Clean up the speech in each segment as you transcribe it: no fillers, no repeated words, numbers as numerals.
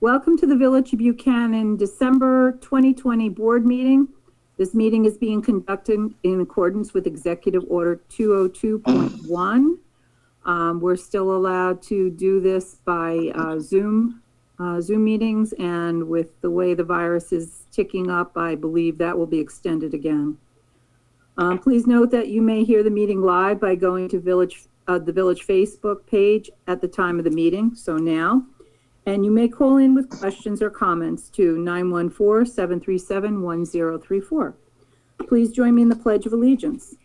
Welcome to the Village of Buchanan December 2020 board meeting. This meeting is being conducted in accordance with Executive Order 202.1. We're still allowed to do this by Zoom meetings, and with the way the virus is ticking up, I believe that will be extended again. Please note that you may hear the meeting live by going to the Village Facebook page at the time of the meeting, so now. And you may call in with questions or comments to 914-737-1034. Please join me in the Pledge of Allegiance.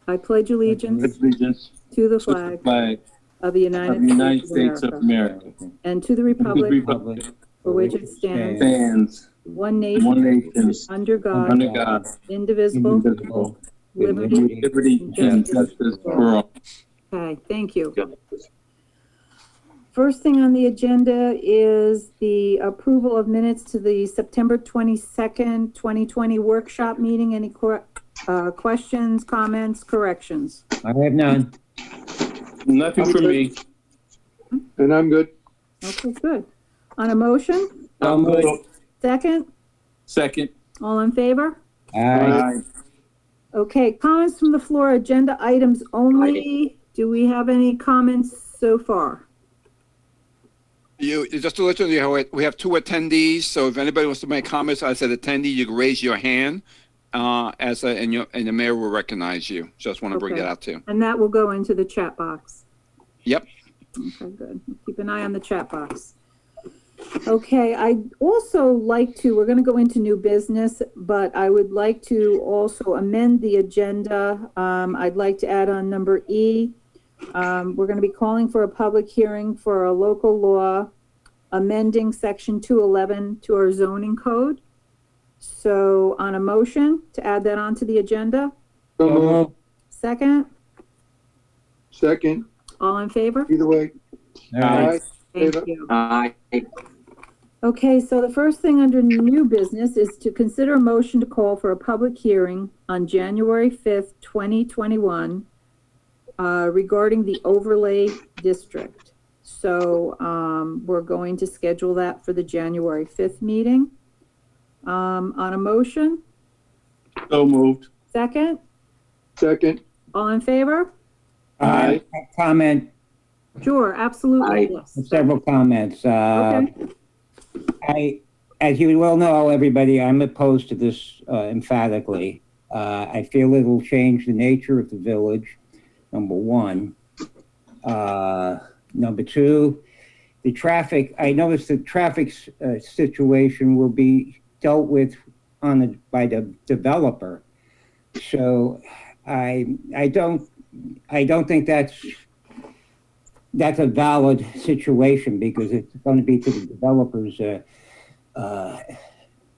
I pledge allegiance to the flag of the United States of America and to the republic for which it stands, one nation, under God, indivisible, liberty and justice for all. Okay, thank you. First thing on the agenda is the approval of minutes to the September 22nd, 2020 workshop meeting. Any questions, comments, corrections? I have none. Nothing for me. And I'm good. Okay, good. On a motion? Second? Second. All in favor? Aye. Okay, comments from the floor, agenda items only. Do we have any comments so far? Just to let you know, we have two attendees. So if anybody wants to make comments as an attendee, you can raise your hand, and the mayor will recognize you. Just want to bring that out too. And that will go into the chat box. Yep. Okay, good. Keep an eye on the chat box. Okay, I'd also like to, we're going to go into new business, but I would like to also amend the agenda. I'd like to add on number E. We're going to be calling for a public hearing for a local law amending section 211 to our zoning code. So on a motion to add that onto the agenda. Second? Second. All in favor? Either way. Aye. Thank you. Okay, so the first thing under new business is to consider a motion to call for a public hearing on January 5th, 2021, regarding the overlay district. So we're going to schedule that for the January 5th meeting. On a motion? So moved. Second? Second. All in favor? Aye. Comment. Sure, absolutely. Yes. Several comments. Okay. As you well know, everybody, I'm opposed to this emphatically. I feel it will change the nature of the village, number one. Number two, the traffic, I noticed the traffic situation will be dealt with by the developer. So I don't think that's a valid situation, because it's going to be to the developers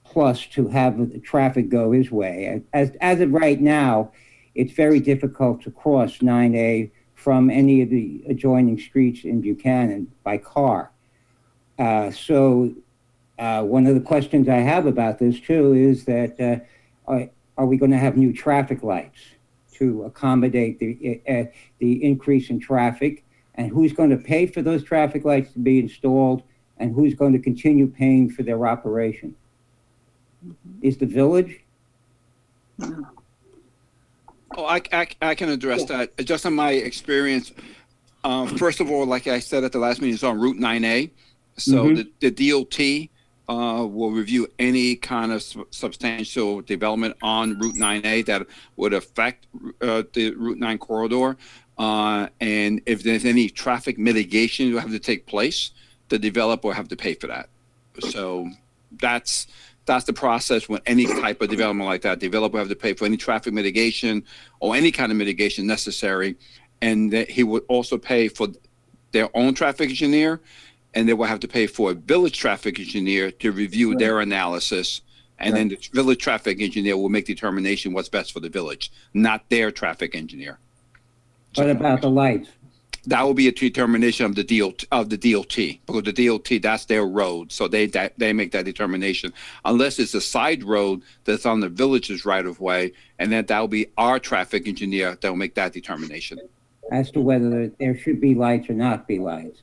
plus to have the traffic go his way. As of right now, it's very difficult to cross 9A from any of the adjoining streets in Buchanan by car. So one of the questions I have about this too is that are we going to have new traffic lights to accommodate the increase in traffic? And who's going to pay for those traffic lights to be installed, and who's going to continue paying for their operation? Is the village? Oh, I can address that. Just in my experience, first of all, like I said at the last meeting, it's on Route 9A. So the DOT will review any kind of substantial development on Route 9A that would affect the Route 9 corridor. And if there's any traffic mitigation that have to take place, the developer will have to pay for that. So that's the process when any type of development like that. Developer will have to pay for any traffic mitigation or any kind of mitigation necessary. And he would also pay for their own traffic engineer, and they will have to pay for a village traffic engineer to review their analysis. And then the village traffic engineer will make determination what's best for the village, not their traffic engineer. What about the lights? That will be a determination of the DOT, because the DOT, that's their road, so they make that determination. Unless it's a side road that's on the village's right of way, and then that will be our traffic engineer that will make that determination. As to whether there should be lights or not be lights.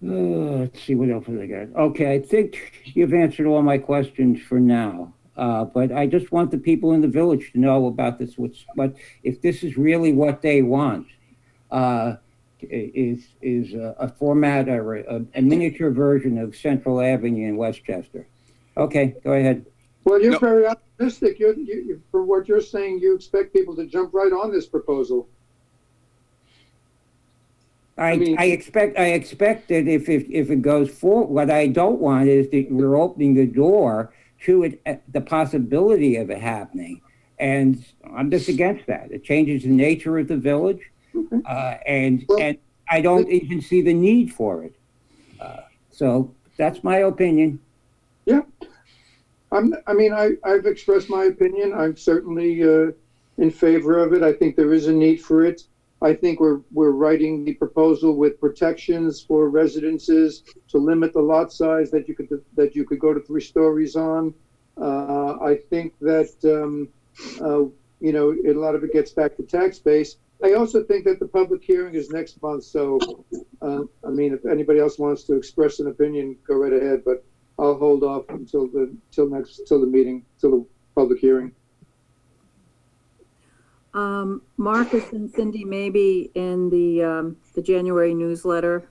Let's see, what else have I got? Okay, I think you've answered all my questions for now. But I just want the people in the village to know about this, what, if this is really what they want, uh, is a format or a miniature version of Central Avenue in Westchester. Okay, go ahead. Well, you're No. very optimistic. From what you're saying, you expect people to jump right on this proposal. I mean- expect that if it goes forward, what I don't want is that we're opening the door to it, the possibility of it happening. And I'm just against that. It changes the nature of the village. And I don't even see the need for it. So that's my opinion. Yeah. I've expressed my opinion. I'm certainly in favor of it. I think there is a need for it. I think we're writing the proposal with protections for residences to limit the lot size that you could go to 3 stories on. I think that a lot of it gets back to tax base. I also think that the public hearing is next month. So, if anybody else wants to express an opinion, go right ahead. But I'll hold off until the public hearing. Marcus and Cindy, maybe in the January newsletter,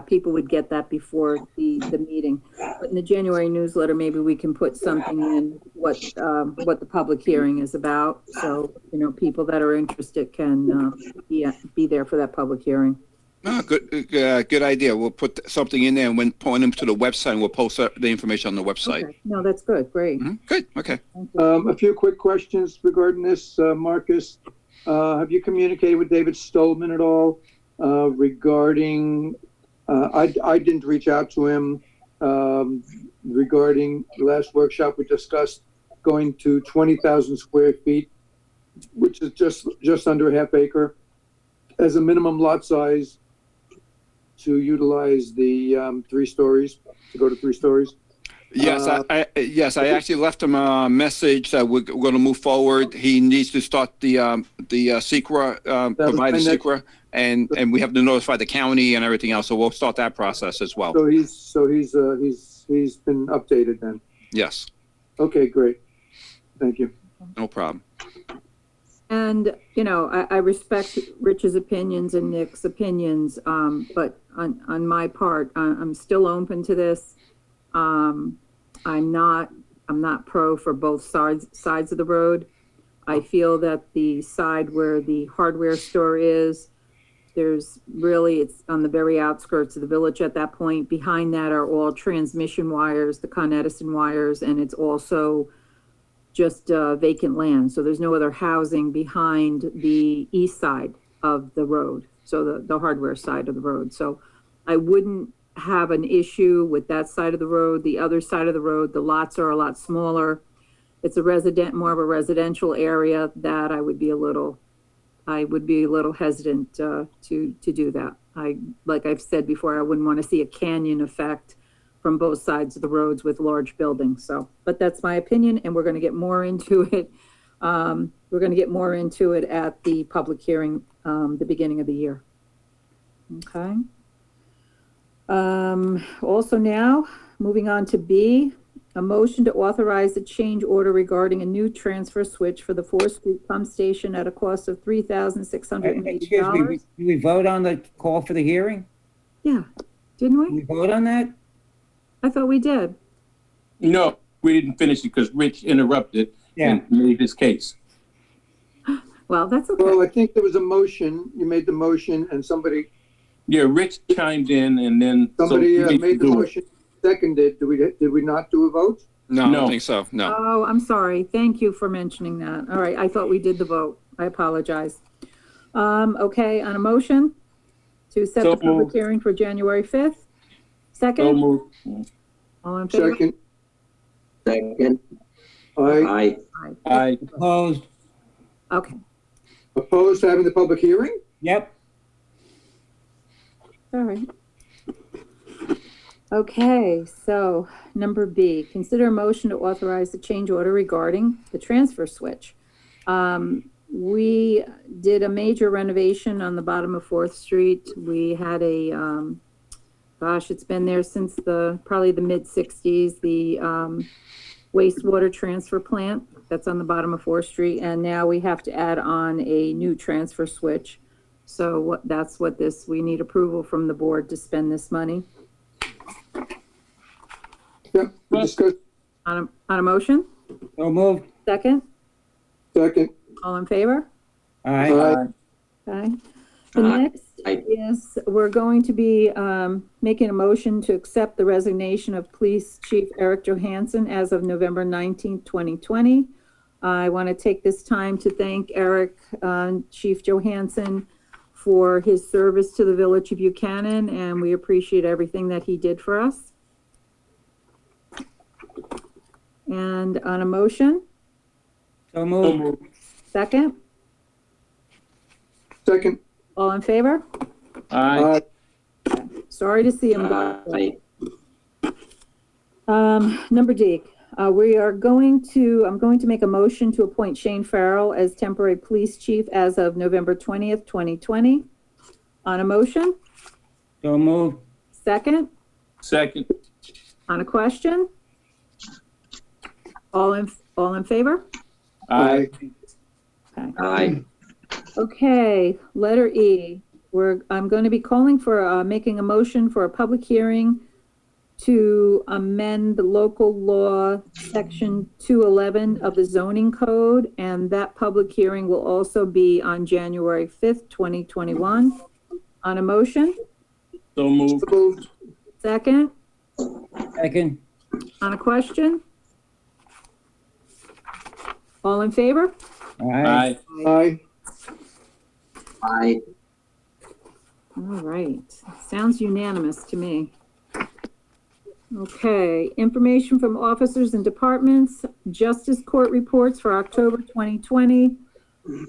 people would get that before the meeting. But in the January newsletter, maybe we can put something in what the public hearing is about. So, people that are interested can be there for that public hearing. Oh, good idea. We'll put something in there and when point them to the website, and we'll post the information on the website. Okay. No, that's good. Great. Good. Okay. A few quick questions regarding this, Marcus. Have you communicated with David Stolman at all regarding? I didn't reach out to him regarding the last workshop we discussed going to 20,000 square feet, which is just under a half acre, as a minimum lot size to utilize the 3 stories, to go to 3 stories. Yes, I actually left him a message that we're going to move forward. He needs to start the SECRA, provide the SECRA, and we have to notify the county and everything else. So we'll start that process as well. So he's been updated then. Yes. Okay, great. Thank you. No problem. And, I respect Rich's opinions and Nick's opinions, but on my part, I'm still open to this. I'm not pro for both sides of the road. I feel that the side where the hardware store is, it's on the very outskirts of the village at that point. Behind that are all transmission wires, the Con Edison wires, and it's also just vacant land. So there's no other housing behind the east side of the road. So the hardware side of the road. So I wouldn't have an issue with that side of the road. The other side of the road, the lots are a lot smaller. It's more of a residential area that I would be a little hesitant to do that. Like I've said before, I wouldn't want to see a canyon effect from both sides of the roads with large buildings. So, but that's my opinion, and we're going to get more into it. We're going to get more into it at the public hearing, the beginning of the year. Okay. Also now, moving on to B, a motion to authorize the change order regarding a new transfer switch for the 4th Street pump station at a cost of $3,680. Excuse me, did we vote on the call for the hearing? Yeah, didn't Did we we? vote on that? I thought we did. No, we didn't finish it because Rich interrupted and made his case. Well, that's okay. Well, I think there was a motion. You made the motion, and somebody Yeah, Rich chimed in and then. made the motion, seconded. Did we not do a vote? No, I No. don't think so. No. Oh, I'm sorry. Thank you for mentioning that. All right, I thought we did the vote. I apologize. Okay, on a motion to set So the public moved. hearing for January 5th? So Second? moved. All in favor? Second. Second. Aye. Aye. Aye. Opposed? Okay, Opposed to having the public hearing? Yep. all right. Okay, so number B, consider a motion to authorize the change order regarding the transfer switch. We did a major renovation on the bottom of 4th Street. We had a, gosh, it's been there since probably the mid-60s, the wastewater transfer plant that's on the bottom of 4th Street. And now we have to add on a new transfer switch. So that's what we need approval from the board to spend this money. Yeah, discuss, On a motion? So moved. Second? second. All in favor? Aye. Aye. Okay. The next is, we're going to be making a motion to accept the resignation of Police Chief Eric Johansson as of November 19th, 2020. I want to take this time to thank Eric, Chief Johansson, for his service to the Village of Buchanan, and we appreciate everything that he did for us. And on a motion, So moved. second, Second. all in favor? Aye. Sorry to see him go. Aye. Number D, I'm going to make a motion to appoint Shane Farrell as temporary police chief as of November 20th, 2020. On a motion, So moved. second, Second. on a question? All in favor? Aye. Okay. Aye. Okay, letter E. I'm going to be calling for, making a motion for a public hearing to amend the local law section 211 of the zoning code, and that public hearing will also be on January 5th, 2021. On a motion, So moved. Moved. second, Second. on a question? All in favor? Aye. Aye. Aye. Aye. All right, sounds unanimous to me. Okay, information from officers and departments, Justice Court reports for October 2020.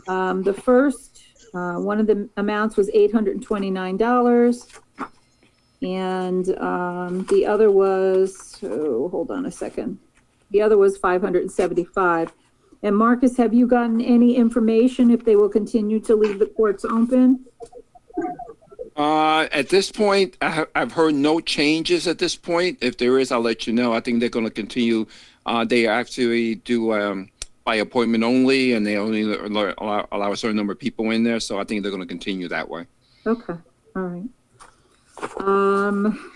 The first, one of the amounts was $829. And the other was, hold on a second. The other was $575. And Marcus, have you gotten any information if they will continue to leave the courts open? At this point, I've heard no changes at this point. If there is, I'll let you know. I think they're going to continue. They actually do by appointment only, and they only allow a certain number of people in there. So I think they're going to continue that way. Okay, all right.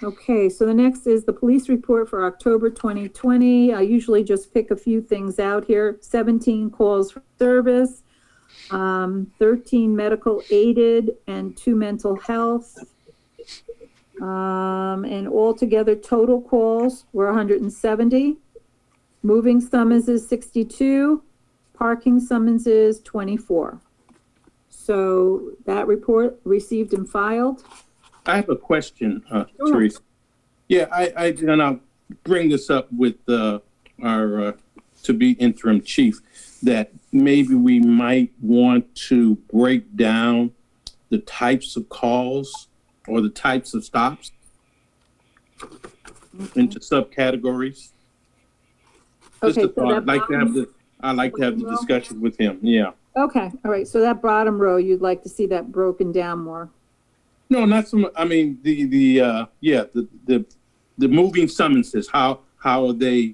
Okay, so the next is the police report for October 2020. I usually just pick a few things out here. 17 calls for service, 13 medical aided, and 2 mental health. And altogether total calls were 170. Moving summonses 62, parking summonses 24. So that report received and filed. I have a question, Sure. Teresa. Yeah, and I'll bring this up with our to-be interim chief, that maybe we might want to break down the types of calls or the types of stops into subcategories. Just Okay, a so thought. that I'd like to have the bottom row? discussion with him. Yeah. Okay, all right, so that bottom row, you'd like to see that broken down more. No, not so much. I mean, the moving summonses. How are they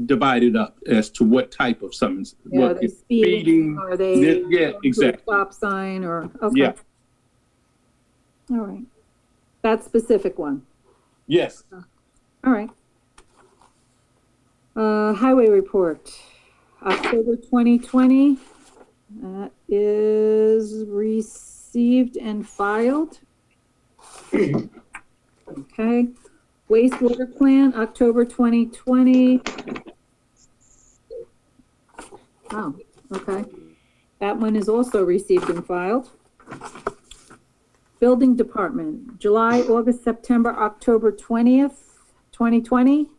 divided up as to what type of summons? Yeah, are they speeding, are they Yeah, exactly. stop sign, or, okay. Yeah. All right, that specific one, Yes. all right. Highway report, October 2020, is received and filed. Okay, wastewater plant, October 2020. Oh, okay. That one is also received and filed. Building department, July, August, September, October 20th, 2020.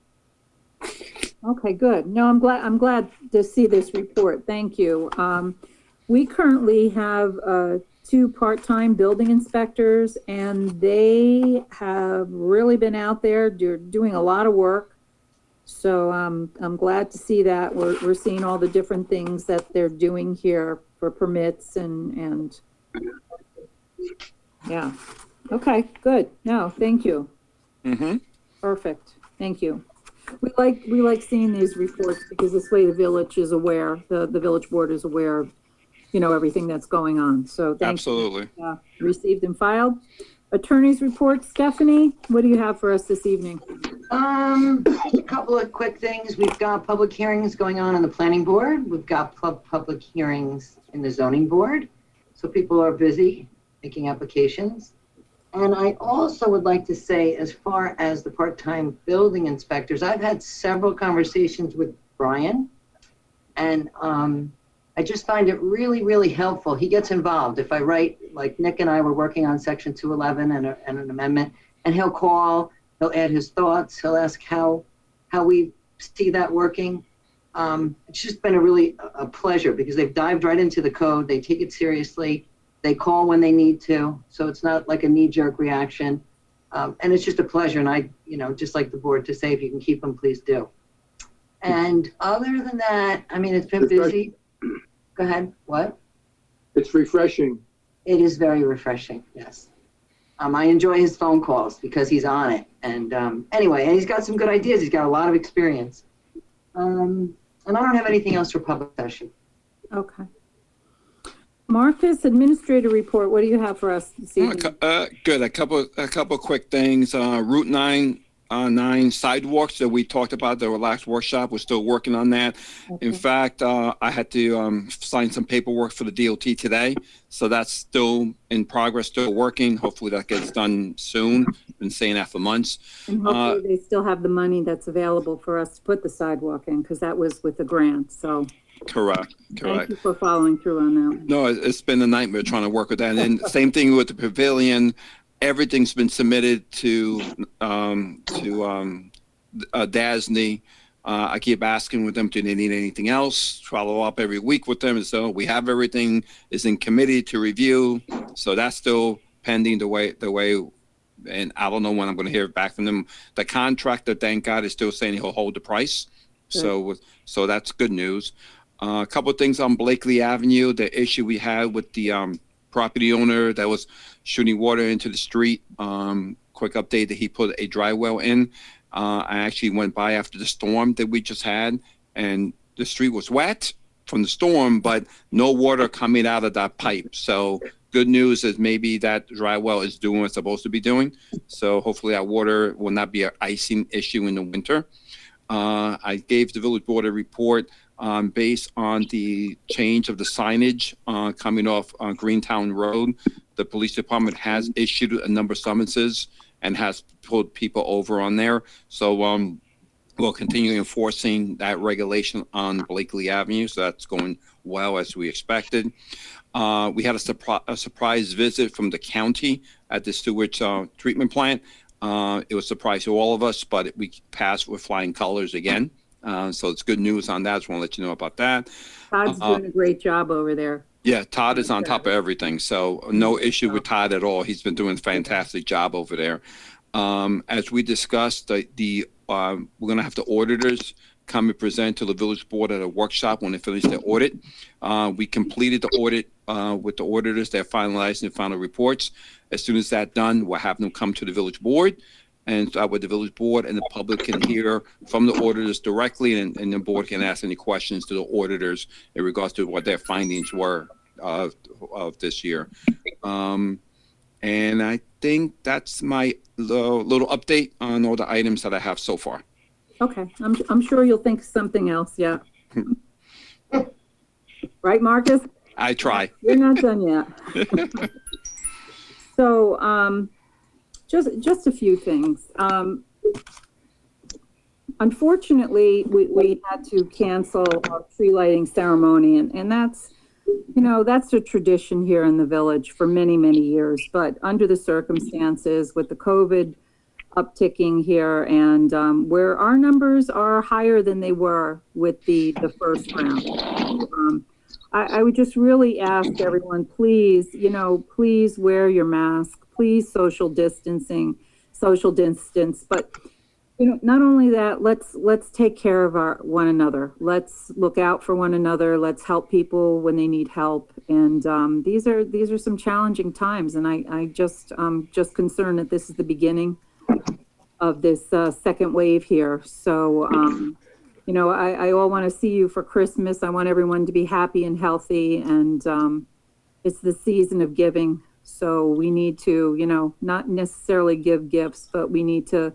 Okay, good. No, I'm glad to see this report. Thank you. We currently have 2 part-time building inspectors, and they have really been out there doing a lot of work. So I'm glad to see that. We're seeing all the different things that they're doing here for permits and yeah. Okay, good. No, thank you. Mm-hmm. Perfect. Thank you. We like seeing these reports because this way the village is aware, the village board is aware of, everything that's going on. So thank Absolutely. you. Received and filed. Attorney's report, Stephanie, what do you have for us this evening? A couple of quick things. We've got public hearings going on the planning board. We've got public hearings in the zoning board. So people are busy making applications. And I also would like to say, as far as the part-time building inspectors, I've had several conversations with Brian, and I just find it really, really helpful. He gets involved. If I write, like Nick and I were working on section 211 and an amendment, and he'll call, he'll add his thoughts, he'll ask how we see that working. It's just been a pleasure because they've dived right into the code. They take it seriously. They call when they need to, so it's not like a knee-jerk reaction. And it's just a pleasure, and I, just like the board to say, if you can keep them, please do. And other than that, I mean, it's been busy. Go ahead, what? It's refreshing. It is very refreshing, yes. I enjoy his phone calls because he's on it. And anyway, and he's got some good ideas. He's got a lot of experience. And I don't have anything else for public session. Okay. Marcus, administrator report, what do you have for us this evening? Good. A couple quick things. Route 9 sidewalks that we talked about the last workshop. We're still working on that. Okay. In fact, I had to sign some paperwork for the DOT today, so that's still in progress, still working. Hopefully that gets done soon. Been saying that for months. And hopefully they still have the money that's available for us to put the sidewalk in, because that was with the grant. So Correct. thank you for following through on that. No, it's been a nightmare trying to work with that. And same thing with the pavilion. Everything's been submitted to DASNY. I keep asking with them, do they need anything else? Follow up every week with them. And so we have everything is in committee to review. So that's still pending the way, and I don't know when I'm going to hear back from them. The contractor, thank God, is still saying he'll hold the price. Good. So that's good news. A couple of things on Blakely Avenue, the issue we had with the property owner that was shooting water into the street. Quick update that he put a dry well in. I actually went by after the storm that we just had, and the street was wet from the storm, but no water coming out of that pipe. So good news is maybe that dry well is doing what it's supposed to be doing. So hopefully that water will not be an icing issue in the winter. I gave the village board a report based on the change of the signage coming off Greentown Road. The police department has issued a number of summonses and has pulled people over on there. So we'll continue enforcing that regulation on Blakely Avenue. So that's going well as we expected. We had a surprise visit from the county at the sewage treatment plant. It was a surprise to all of us, but we passed with flying colors again. So it's good news on that. I just want to let you know about that. Todd's doing a great job over there. Yeah, Todd is on top of everything. So no issue with Todd at all. He's been doing a fantastic job over there. As we discussed, we're going to have the auditors come and present to the village board at a workshop when they finish their audit. We completed the audit with the auditors. They're finalizing the final reports. As soon as that's done, we'll have them come to the village board, and with the village board and the public can hear from the auditors directly, and the board can ask any questions to the auditors in regards to what their findings were of this year. And I think that's my little update on all the items that I have so far. Okay, I'm sure you'll think of something else. Yeah. Right, Marcus? I try. You're not done yet. So, just a few things. Unfortunately, we had to cancel our tree lighting ceremony, and that's, that's a tradition here in the village for many, many years. But under the circumstances with the COVID upticking here, and where our numbers are higher than they were with the first round, I would just really ask everyone, please, please wear your mask, please social distance, but Not only that, let's take care of our one another. Let's look out for one another. Let's help people when they need help. And these are some challenging times. And I just concerned that this is the beginning of this second wave here. So I all want to see you for Christmas. I want everyone to be happy and healthy. And it's the season of giving. So we need to not necessarily give gifts, but we need to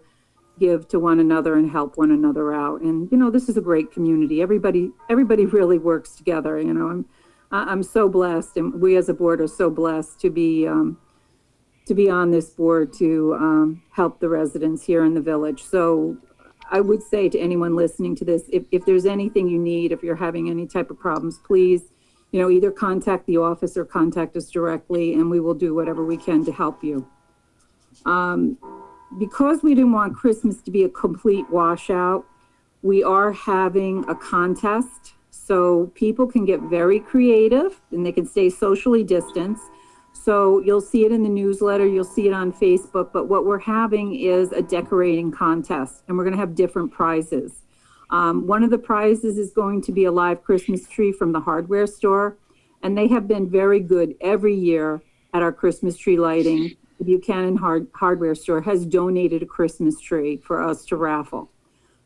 give to one another and help one another out. And this is a great community. Everybody really works together. I'm so blessed, and we as a board are so blessed to be on this board to help the residents here in the village. So I would say to anyone listening to this, if there's anything you need, if you're having any type of problems, please either contact the office or contact us directly, and we will do whatever we can to help you. Because we didn't want Christmas to be a complete washout, we are having a contest. So people can get very creative and they can stay socially distanced. So you'll see it in the newsletter, you'll see it on Facebook, but what we're having is a decorating contest, and we're gonna have different prizes. One of the prizes is going to be a live Christmas tree from the hardware store, and they have been very good every year at our Christmas tree lighting. The Buchanan hardware store has donated a Christmas tree for us to raffle.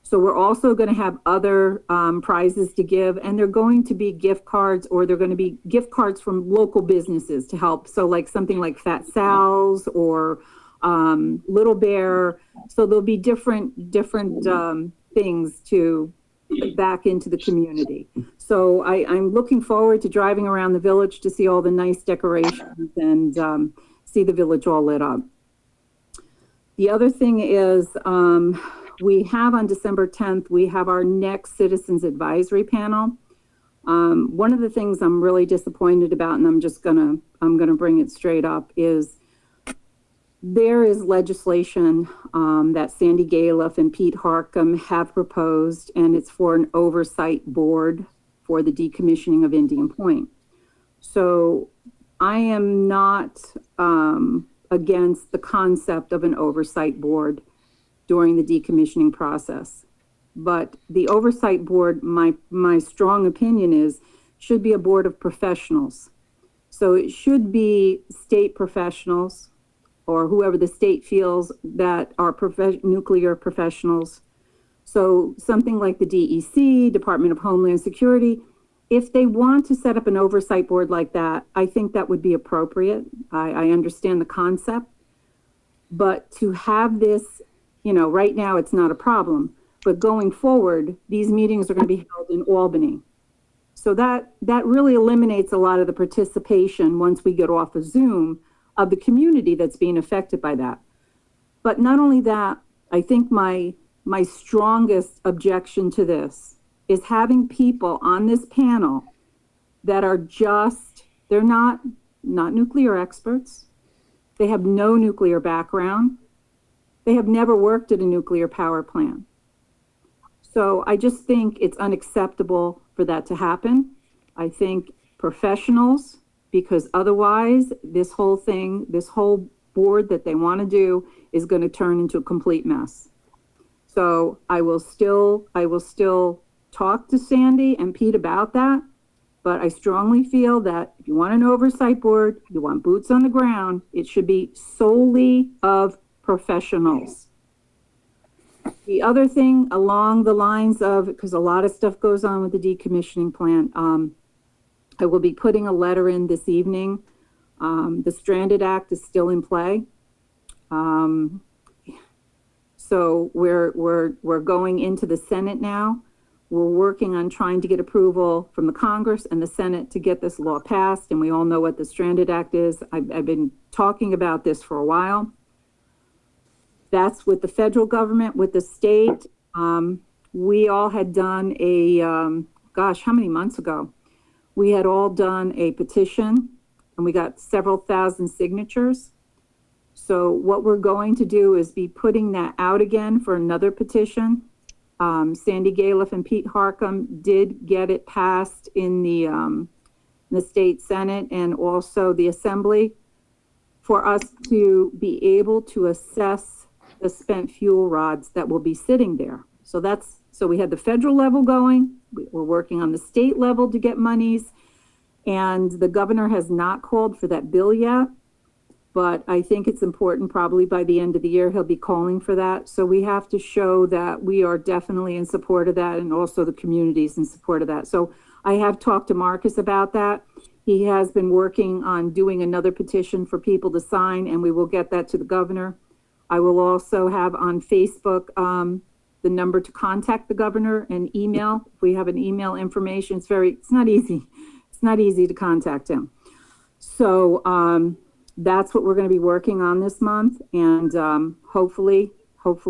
So we're also going to have other prizes to give, and they're going to be gift cards, or they're going to be gift cards from local businesses to help. So like something like Fat Sal's or Little Bear. So there'll be different things to put back into the community. So I'm looking forward to driving around the village to see all the nice decorations and see the village all lit up. The other thing is we have on December 10th, we have our next Citizens Advisory Panel. One of the things I'm really disappointed about, and I'm gonna bring it straight up, is there is legislation that Sandy Galiff and Pete Harcum have proposed, and it's for an oversight board for the decommissioning of Indian Point. So I am not against the concept of an oversight board during the decommissioning process. But the oversight board, my strong opinion is, should be a board of professionals. So it should be state professionals, or whoever the state feels that are nuclear professionals. So something like the DEC, Department of Homeland Security. If they want to set up an oversight board like that, I think that would be appropriate. I understand the concept, but to have this, right now it's not a problem, but going forward, these meetings are going to be held in Albany. So that really eliminates a lot of the participation once we get off of Zoom of the community that's being affected by that. But not only that, I think my strongest objection to this is having people on this panel that are they're not nuclear experts. They have no nuclear background. They have never worked at a nuclear power plant. So I just think it's unacceptable for that to happen. I think professionals, because otherwise this whole board that they want to do is going to turn into a complete mess. So I will still talk to Sandy and Pete about that, but I strongly feel that if you want an oversight board, you want boots on the ground, it should be solely of professionals. The other thing along the lines of, because a lot of stuff goes on with the decommissioning plant, I will be putting a letter in this evening. The Stranded Act is still in play. So we're going into the Senate now. We're working on trying to get approval from the Congress and the Senate to get this law passed. And we all know what the Stranded Act is. I've been talking about this for a while. That's with the federal government, with the state. We all had done how many months ago? We had all done a petition and we got several thousand signatures. So what we're going to do is be putting that out again for another petition. Sandy Galiff and Pete Harcum did get it passed in the state Senate and also the Assembly for us to be able to assess the spent fuel rods that will be sitting there. So we had the federal level going, we're working on the state level to get monies, and the governor has not called for that bill yet, but I think it's important, probably by the end of the year, he'll be calling for that. So we have to show that we are definitely in support of that, and also the community's in support of that. So I have talked to Marcus about that. He has been working on doing another petition for people to sign, and we will get that to the governor. I will also have on Facebook the number to contact the governor and email. If we have an email information, it's not easy. It's not easy to contact him. So that's what we're going to be working on this month. And hopefully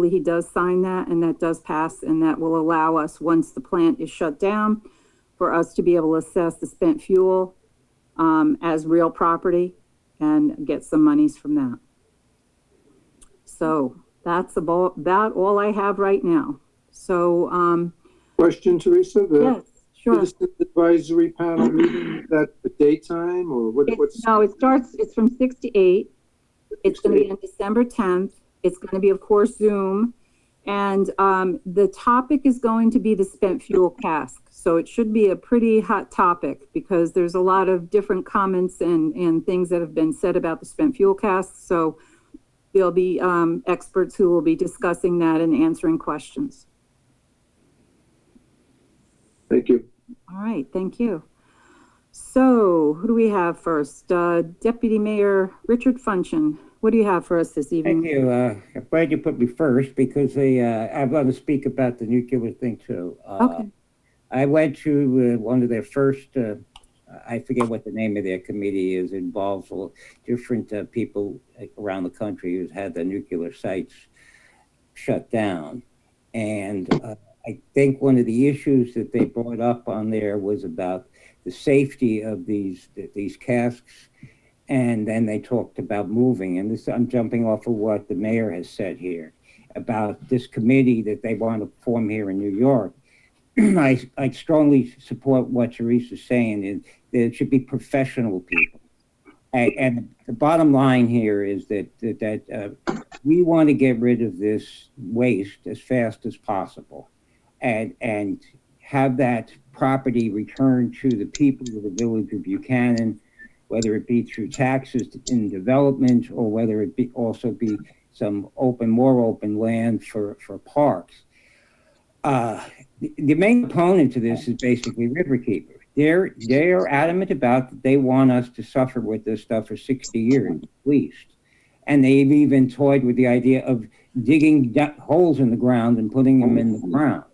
he does sign that, and that does pass, and that will allow us, once the plant is shut down, for us to be able to assess the spent fuel as real property and get some monies from that. So that's about all I have right now. So Question, Teresa? yes, sure. Citizen Advisory Panel meeting, is that the daytime or what's? No, it's from 6 to 8. It's going to be on December 10th. It's going to be, of course, Zoom. And the topic is going to be the spent fuel cask. So it should be a pretty hot topic, because there's a lot of different comments and things that have been said about the spent fuel cask. So there'll be experts who will be discussing that and answering questions. Thank you. All right, thank you. So who do we have first? Deputy Mayor Richard Funchen. What do you have for us this evening? Thank you. I'm glad you put me first, because I want to speak about the nuclear thing too. Okay. I went to one of their first, I forget what the name of their committee is, involves different people around the country who's had the nuclear sites shut down. And I think one of the issues that they brought up on there was about the safety of these casks. And then they talked about moving, and this, I'm jumping off of what the mayor has said here about this committee that they want to form here in New York. I strongly support what Teresa's saying, is that it should be professional people. And the bottom line here is that we want to get rid of this waste as fast as possible, and have that property returned to the people of the village of Buchanan, whether it be through taxes in development, or whether it be also be some more open land for parks. The main opponent to this is basically Riverkeeper. They're adamant about that they want us to suffer with this stuff for 60 years at least. And they've even toyed with the idea of digging holes in the ground and putting them in the ground.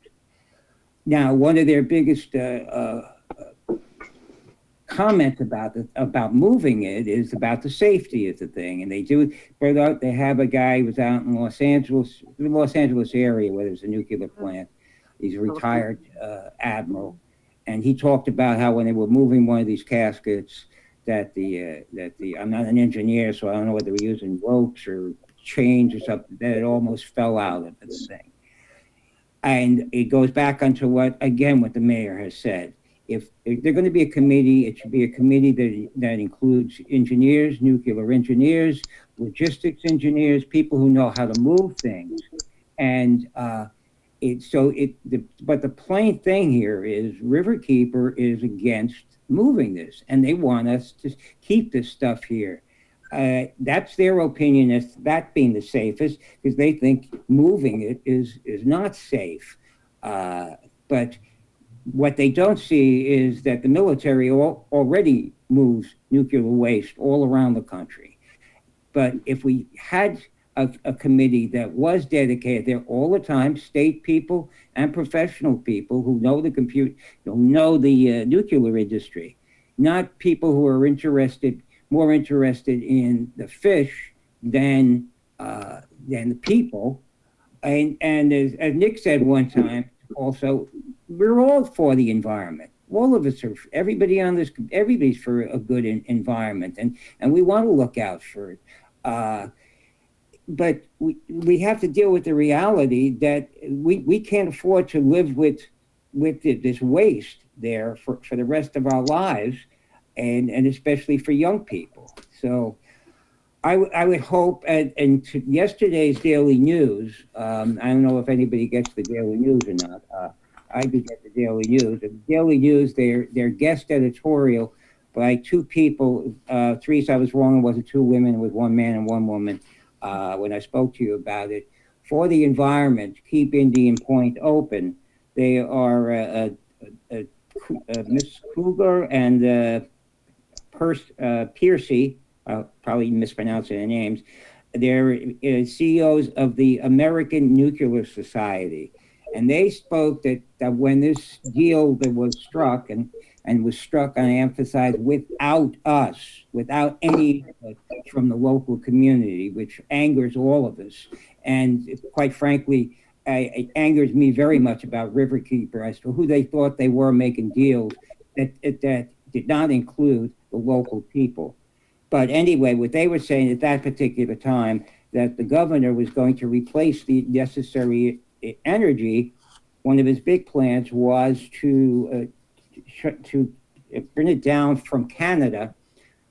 Now, one of their biggest comments about moving it is about the safety of the thing, and they have a guy who was out in the Los Angeles area where there's a nuclear plant. He's a retired admiral, and he talked about how when they were moving one of these caskets, that I'm not an engineer, so I don't know whether they were using ropes or chains or something, that it almost fell out of the thing. And it goes back onto what the mayor has said. If they're going to be a committee, it should be a committee that includes engineers, nuclear engineers, logistics engineers, people who know how to move things. And but the plain thing here is Riverkeeper is against moving this, and they want us to keep this stuff here. That's their opinion as that being the safest, because they think moving it is not safe. But what they don't see is that the military already moves nuclear waste all around the country. But if we had a committee that was dedicated there all the time, state people and professional people who know the nuclear industry, not people who are more interested in the fish than the people. And as Nick said one time, also, we're all for the environment. All of us everybody's for a good environment, and we want to look out for it. But we have to deal with the reality that we can't afford to live with this waste there for the rest of our lives, and especially for young people. So I would hope, and to yesterday's Daily News, I don't know if anybody gets the Daily News or not. I do get the Daily News. The Daily News, their guest editorial by two people, Teresa, I was wrong, it wasn't two women, it was one man and one woman, when I spoke to you about it. For the environment, keep Indian Point open. They are Miss Kruger and Piercy, I'll probably mispronouncing their names. They're CEOs of the American Nuclear Society. And they spoke that when this deal that was struck, and was struck, and I emphasize, without us, without any from the local community, which angers all of us. And quite frankly, it angers me very much about Riverkeeper as to who they thought they were making deals that did not include the local people. But anyway, what they were saying at that particular time, that the governor was going to replace the necessary energy. One of his big plans was to bring it down from Canada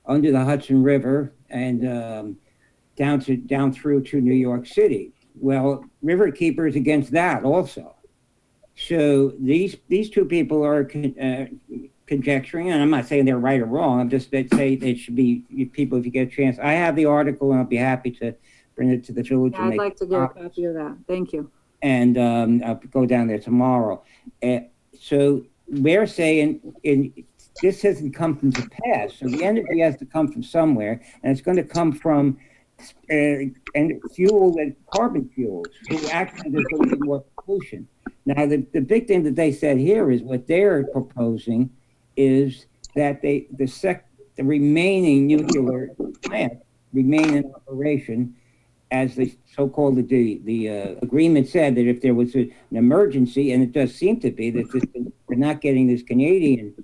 under the Hudson River and down through to New York City. Well, Riverkeeper is against that also. So these two people are conjecturing, and I'm not saying they're right or wrong. I'm just saying they should be people if you get a chance. I have the article, and I'll be happy to bring it to the village. Yeah, I'd like to get a copy of that. Thank you. And I'll go down there tomorrow. So they're saying this hasn't come from the past, so the energy has to come from somewhere, and it's going to come from and fuel and carbon fuels, so actually there's going to be more pollution. Now, the big thing that they said here is what they're proposing is that the remaining nuclear plants remain in operation, as the so-called the agreement said that if there was an emergency, and it does seem to be that we're not getting this Canadian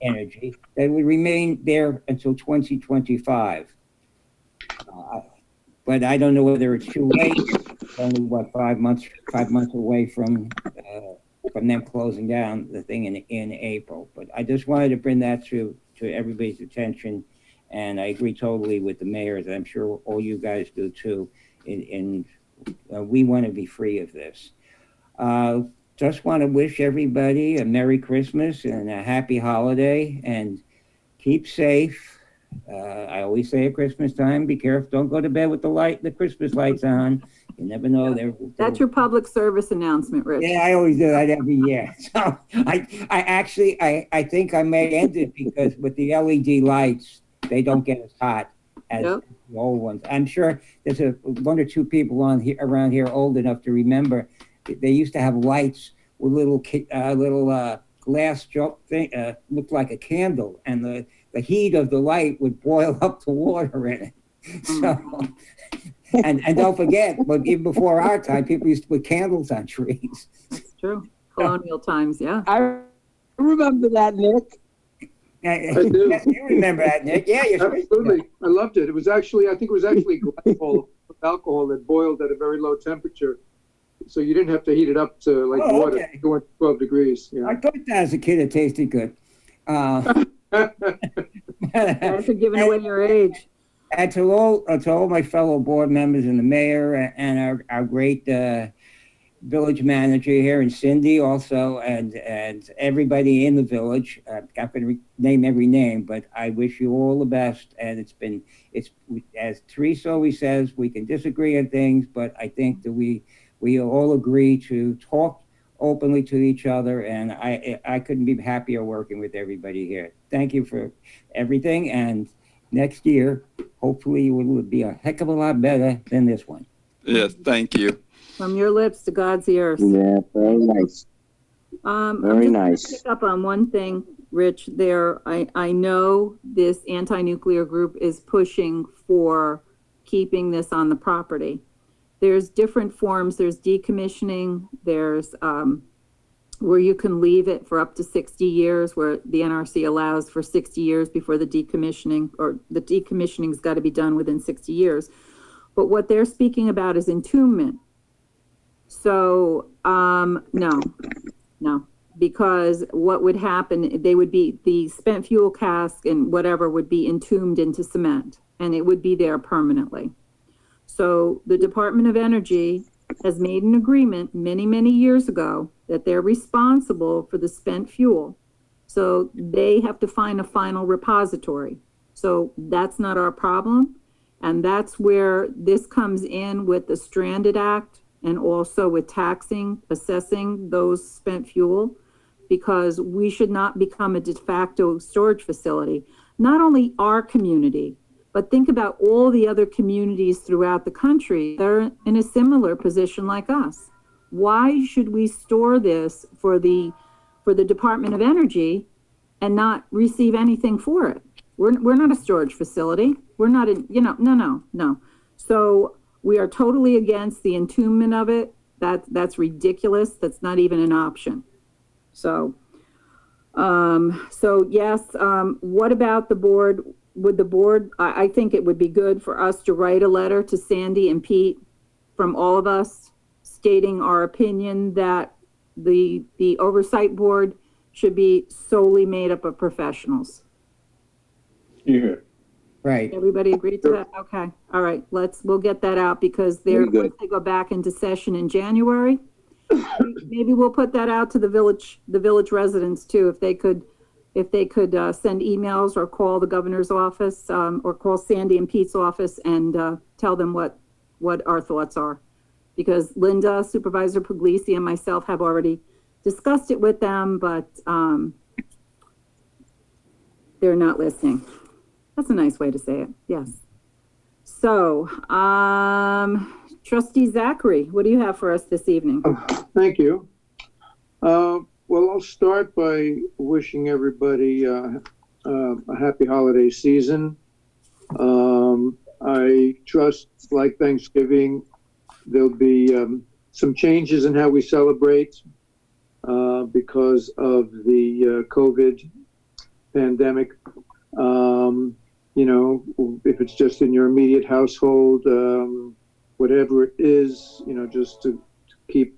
energy, that would remain there until 2025. But I don't know whether it's too late. It's only what 5 months away from them closing down the thing in April. But I just wanted to bring that to everybody's attention, and I agree totally with the mayors. I'm sure all you guys do too. And we want to be free of this. Just want to wish everybody a Merry Christmas and a happy holiday, and keep safe. I always say at Christmas time, be careful. Don't go to bed with the Christmas lights on. You never know. That's your public service announcement, Rich. Yeah, I always do that every year. So I think I may end it because with the LED lights, they don't get as hot as the old ones. I'm sure there's one or two people around here old enough to remember they used to have lights with little glass thing, looked like a candle, and the heat of the light would boil up the water in it. So, and don't forget, but even before our time, people used to put candles on trees. That's true. Colonial times, yeah. I remember that, Nick. I do. Yes, you remember that, Nick? Yeah, Absolutely. I loved it. I think it was actually glycol with alcohol that boiled at a very low temperature. So you didn't have to heat it up to water. Okay. It went 12 degrees. Yeah. I thought that as a kid it tasted good. Thanks for giving away your age. And to all my fellow board members and the mayor and our great village manager here, and Cindy also, and everybody in the village. I'm not going to name every name, but I wish you all the best. And it's as Teresa always says, we can disagree on things, but I think that we all agree to talk openly to each other, and I couldn't be happier working with everybody here. Thank you for everything, and next year, hopefully, it will be a heck of a lot better than this one. Yes, thank you. From your lips to God's ears. Yeah, very nice. Very nice. Pick up on one thing, Rich. I know this anti-nuclear group is pushing for keeping this on the property. There's different forms. There's decommissioning. There's where you can leave it for up to 60 years, where the NRC allows for 60 years before the decommissioning, or the decommissioning's got to be done within 60 years. But what they're speaking about is entombment. So, no. because what would happen, the spent fuel cask and whatever would be entombed into cement, and it would be there permanently. So the Department of Energy has made an agreement many, many years ago that they're responsible for the spent fuel. So they have to find a final repository. So that's not our problem. And that's where this comes in with the Stranded Act and also with taxing, assessing those spent fuel, because we should not become a de facto storage facility. Not only our community, but think about all the other communities throughout the country that are in a similar position like us. Why should we store this for the Department of Energy and not receive anything for it? We're not a storage facility. We're not in, no. So we are totally against the entombment of it. That's ridiculous. That's not even an option. So yes, what about the board? Would the board, I think it would be good for us to write a letter to Sandy and Pete from all of us stating our opinion that the oversight board should be solely made up of professionals. Yeah. Right. Everybody agreed to that? Okay. All right. We'll get that out because once they go back into session in January, maybe we'll put that out to the village residents too, if they could send emails or call the governor's office, or call Sandy and Pete's office and tell them what our thoughts are. Because Linda, Supervisor Puglisi, and myself have already discussed it with them, but they're not listening. That's a nice way to say it. Yes. So, Trustee Zachary, what do you have for us this evening? Thank you. Well, I'll start by wishing everybody a happy holiday season. I trust, like Thanksgiving, there'll be some changes in how we celebrate because of the COVID pandemic. If it's just in your immediate household, whatever it is, just to keep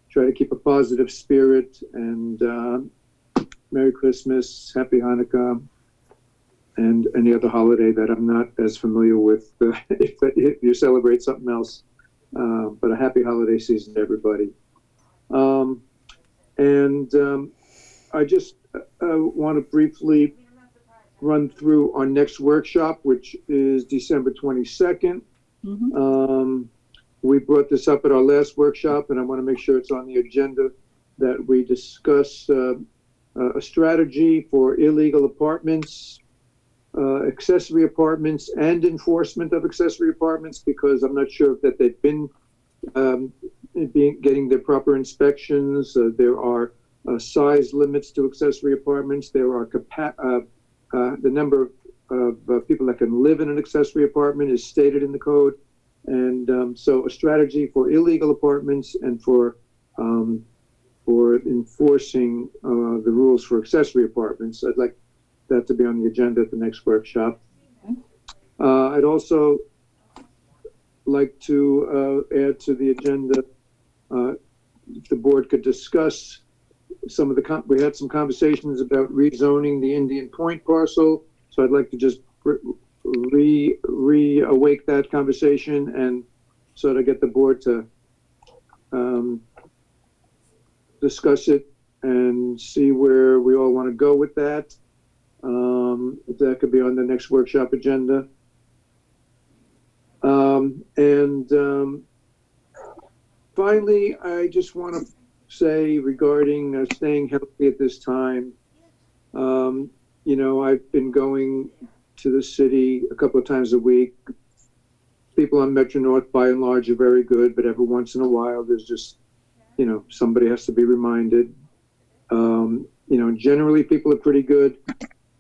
try to keep a positive spirit, and Merry Christmas, Happy Hanukkah, and any other holiday that I'm not as familiar with if you celebrate something else. But a happy holiday season to everybody. I just want to briefly run through our next workshop, which is December 22nd. Mm-hmm. We brought this up at our last workshop, and I want to make sure it's on the agenda that we discuss a strategy for illegal apartments, accessory apartments, and enforcement of accessory apartments, because I'm not sure that they've been getting their proper inspections. There are size limits to accessory apartments. There are the number of people that can live in an accessory apartment is stated in the code. And so a strategy for illegal apartments and for enforcing the rules for accessory apartments. I'd like that to be on the agenda at the next workshop. I'd also like to add to the agenda, if the board could discuss some of we had some conversations about rezoning the Indian Point parcel. So I'd like to just reawake that conversation and sort of get the board to discuss it and see where we all want to go with that. If that could be on the next workshop agenda. Finally, I just want to say regarding staying healthy at this time, I've been going to the city a couple of times a week. People on Metro North, by and large, are very good, but every once in a while, there's just, somebody has to be reminded. Generally, people are pretty good,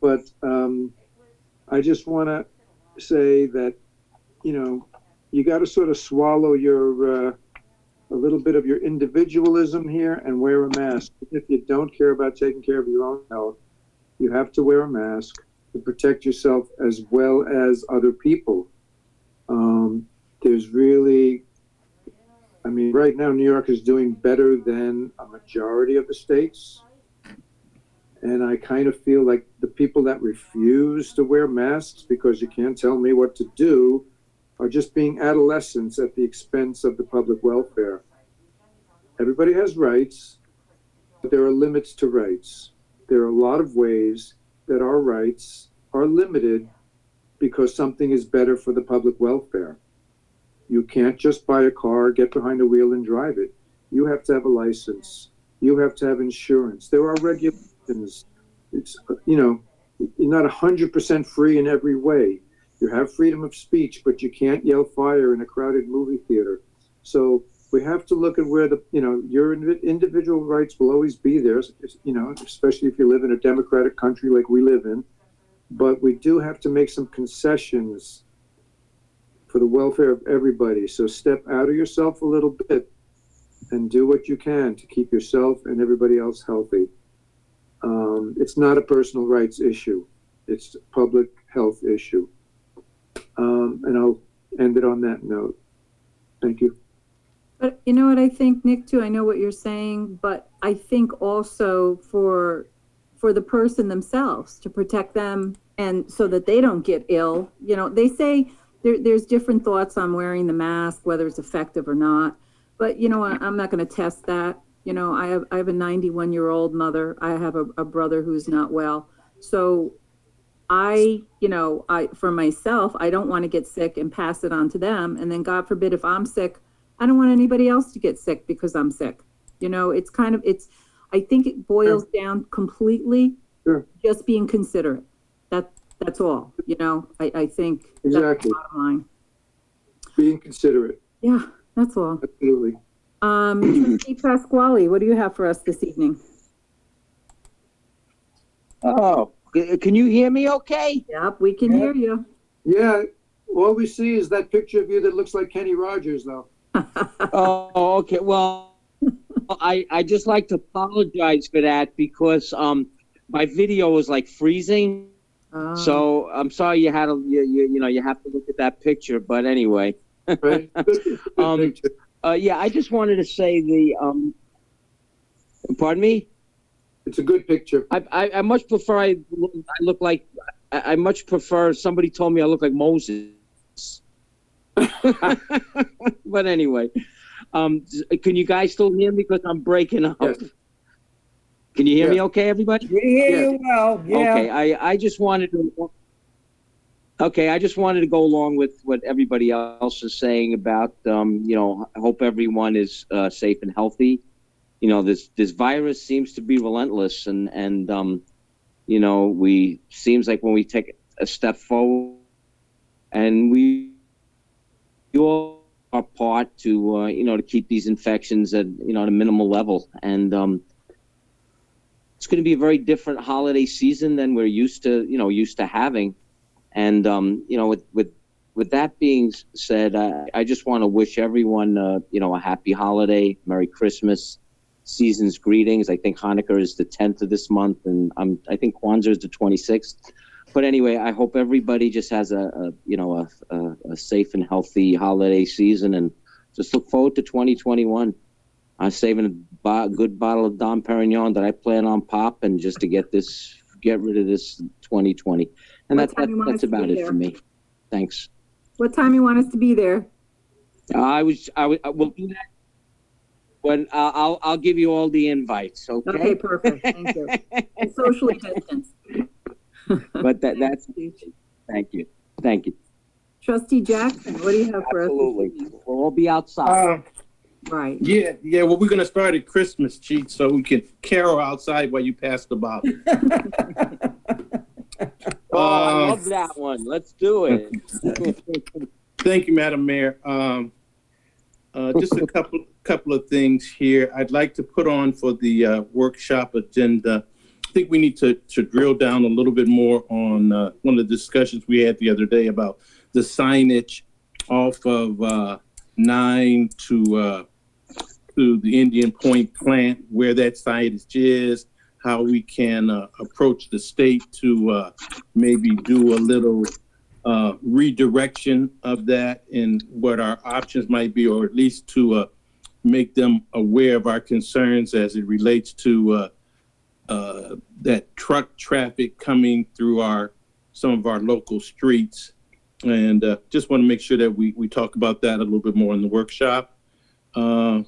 but I just want to say that, you got to sort of swallow a little bit of your individualism here and wear a mask. If you don't care about taking care of your own health, you have to wear a mask to protect yourself as well as other people. There's really I mean, right now, New York is doing better than a majority of the states. And I kind of feel like the people that refuse to wear masks because you can't tell me what to do are just being adolescents at the expense of the public welfare. Everybody has rights, but there are limits to rights. There are a lot of ways that our rights are limited because something is better for the public welfare. You can't just buy a car, get behind a wheel and drive it. You have to have a license. You have to have insurance. There are regulations. It's, you know, you're not 100% free in every way. You have freedom of speech, but you can't yell fire in a crowded movie theater. So we have to look at where the, you know, your individual rights will always be there, you know, especially if you live in a democratic country like we live in. But we do have to make some concessions for the welfare of everybody. So step out of yourself a little bit and do what you can to keep yourself and everybody else healthy. It's not a personal rights issue. It's a public health issue. And I'll end it on that note. Thank you. But you know what I think, Nick, too? I know what you're saying, but I think also for the person themselves, to protect them and so that they don't get ill. You know, they say there's different thoughts on wearing the mask, whether it's effective or not. But you know, I'm not going to test that. You know, I have a 91-year-old mother. I have a brother who's not well. So for myself, I don't want to get sick and pass it on to them. And then God forbid, if I'm sick, I don't want anybody else to get sick because I'm sick. You know, I think it boils down completely just being considerate. That's all, you know, I think exactly. That's the bottom line. Being considerate. Yeah, that's all. Absolutely. Trustee Pasquale, what do you have for us this evening? Oh, can you hear me okay? Yep, we can hear you. Yeah, all we see is that picture of you that looks like Kenny Rogers, though. Oh, okay. Well, I just like to apologize for that because my video was like freezing. Oh. So I'm sorry you had to you have to look at that picture. But anyway, Right? yeah, I just wanted to say pardon me. It's a good picture. I much prefer I look like I much prefer somebody told me I look like Moses. But anyway, can you guys still hear me? Because I'm breaking up. Yes. Can you hear me okay, everybody? We hear you well, yeah. Okay, I just wanted to go along with what everybody else is saying about, I hope everyone is safe and healthy. You know, this virus seems to be relentless and seems like when we take a step forward and we all our part to, to keep these infections at, at a minimal level. And it's going to be a very different holiday season than we're used to having. And, with that being said, I just want to wish everyone, a happy holiday, Merry Christmas, season's greetings. I think Hanukkah is the 10th of this month, and I think Kwanzaa is the 26th. But anyway, I hope everybody just has a safe and healthy holiday season, and just look forward to 2021. I'm saving a good bottle of Dom Perignon that I plan on popping just to get rid of this 2020. And that's about it for me. Thanks. What time you want us to be there? I will do that. When I'll give you all the invites. Okay. Okay, perfect. Thank you. And socially distance. But that's. Thank you. Trustee Jackson, what do you have for us? Absolutely. We'll all be outside. Right. Yeah. Well, we're going to start at Christmas, Chief, so we can carol outside while you pass the bottle. I love that one. Let's do it. Thank you, Madam Mayor. Just a couple of things here. I'd like to put on for the workshop agenda. I think we need to drill down a little bit more on one of the discussions we had the other day about the signage off of 9 to the Indian Point plant, where that site is, how we can approach the state to maybe do a little redirection of that and what our options might be, or at least to make them aware of our concerns as it relates to that truck traffic coming through some of our local streets. And just want to make sure that we talk about that a little bit more in the workshop, and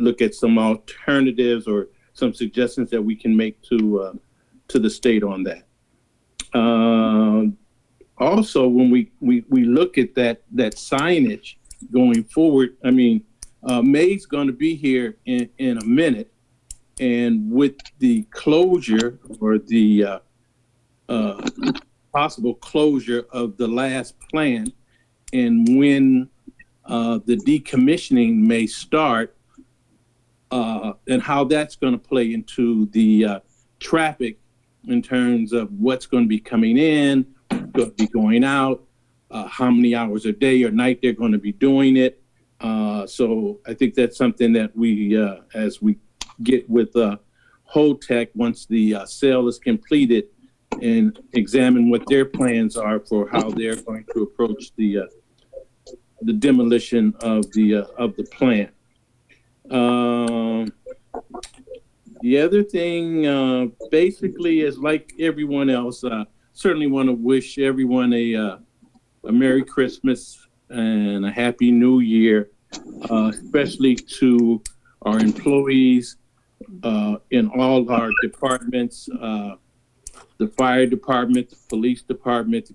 look at some alternatives or some suggestions that we can make to the state on that. Also, when we look at that signage going forward, I mean, May's going to be here in a minute, and with the closure or the possible closure of the last plant, and when the decommissioning may start, and how that's going to play into the traffic in terms of what's going to be coming in, going to be going out, how many hours a day or night they're going to be doing it. So I think that's something that we, as we get with HOTEC, once the sale is completed, and examine what their plans are for how they're going to approach the demolition of the plant. The other thing, basically, is like everyone else. Certainly want to wish everyone a Merry Christmas and a Happy New Year, especially to our employees in all our departments, the fire department, the police department. The